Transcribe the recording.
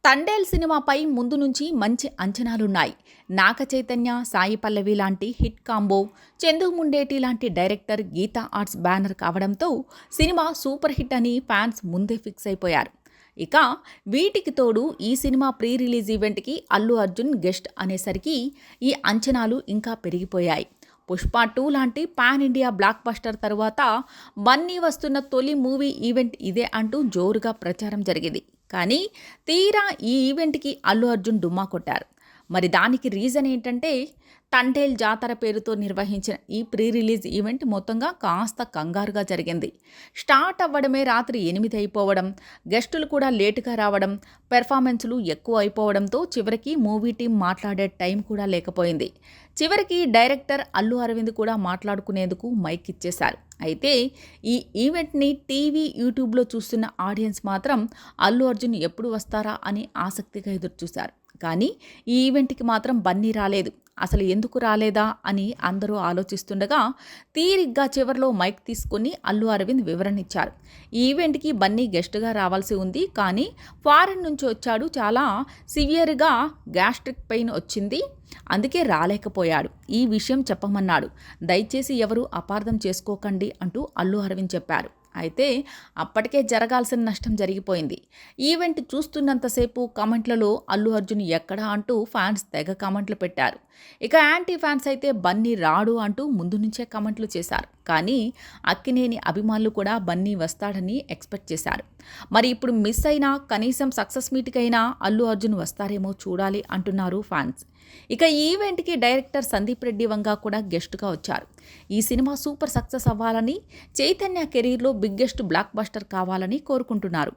తండేల్ సినిమాపై ముందు నుంచి మంచి అంచనాలున్నాయి. నాగ చైతన్య, సాయి పల్లవి లాంటి హిట్ కాంబో, చందు ముండేటి లాంటి డైరెక్టర్ గీతా ఆర్ట్స్ బ్యానర్ కావడంతో సినిమా సూపర్ హిట్ అని ఫ్యాన్స్ ముందే ఫిక్స్ అయిపోయారు. ఇక వీటికి తోడు ఈ సినిమా ప్రీ రిలీజ్ ఈవెంట్కి అల్లు అర్జున్ గెస్ట్ అనేసరికి ఈ అంచనాలు ఇంకా పెరిగిపోయాయి. పుష్ప 2 లాంటి పాన్ ఇండియా బ్లాక్ బస్టర్ తరువాత బన్నీ వస్తున్న తొలి మూవీ ఈవెంట్ ఇదే అంటూ జోరుగా ప్రచారం జరిగింది. కానీ తీరా ఈ ఈవెంట్కి అల్లు అర్జున్ డుమ్మా కొట్టారు. మరి దానికి రీజన్ ఏంటంటే తండేల్ జాతర పేరుతో నిర్వహించిన ఈ ప్రీ రిలీజ్ ఈవెంట్ మొత్తంగా కాస్త కంగారుగా జరిగింది. స్టార్ట్ అవ్వడమే రాత్రి 8 అయిపోవడం, గెస్టులు కూడా లేటుగా రావడం, పెర్ఫార్మెన్స్లు ఎక్కువ అయిపోవడంతో చివరికి మూవీ టీం మాట్లాడే టైం కూడా లేకపోయింది. చివరికి డైరెక్టర్ అల్లు అరవింద్ కూడా మాట్లాడుకునేందుకు మైక్ ఇచ్చేశారు. అయితే ఈ ఈవెంట్ని టీవీ, యూట్యూబ్లో చూస్తున్న ఆడియన్స్ మాత్రం అల్లు అర్జున్ ఎప్పుడు వస్తారా అని ఆసక్తిగా ఎదురుచూశారు. కానీ ఈ ఈవెంట్కి మాత్రం బన్నీ రాలేదు. అసలు ఎందుకు రాలేదా అని అందరూ ఆలోచిస్తుండగా తీరిగ్గా చివరిలో మైక్ తీసుకుని అల్లు అరవింద్ వివరణ ఇచ్చారు. ఈ ఈవెంట్కి బన్నీ గెస్ట్గా రావాల్సి ఉంది, కానీ ఫారెన్ నుంచి వచ్చాడు, చాలా సివియర్గా గ్యాస్ట్రిక్ పెయిన్ వచ్చింది, అందుకే రాలేకపోయాడు. ఈ విషయం చెప్పమన్నాడు, దయచేసి ఎవరు అపార్థం చేసుకోకండి అంటూ అల్లు అరవింద్ చెప్పారు. అయితే అప్పటికే జరగాల్సిన నష్టం జరిగిపోయింది. ఈవెంట్ చూస్తున్నంతసేపు కామెంట్లలో అల్లు అర్జున్ ఎక్కడా అంటూ ఫ్యాన్స్ తెగ కామెంట్లు పెట్టారు. ఇక యాంటీ ఫ్యాన్స్ అయితే బన్నీ రాడు అంటూ ముందు నుంచే కామెంట్లు చేశారు. కానీ అక్కినేని అభిమానులు కూడా బన్నీ వస్తాడని ఎక్స్పెక్ట్ చేశారు. మరి ఇప్పుడు మిస్ అయినా కనీసం సక్సెస్ మీట్కైనా అల్లు అర్జున్ వస్తారేమో చూడాలి అంటున్నారు ఫ్యాన్స్. ఇక ఈ ఈవెంట్కి డైరెక్టర్ సందీప్ రెడ్డి వంగా కూడా గెస్ట్గా వచ్చారు. ఈ సినిమా సూపర్ సక్సెస్ అవ్వాలని, చైతన్య కెరీర్లో బిగ్గెస్ట్ బ్లాక్ బస్టర్ కావాలని కోరుకుంటున్నారు.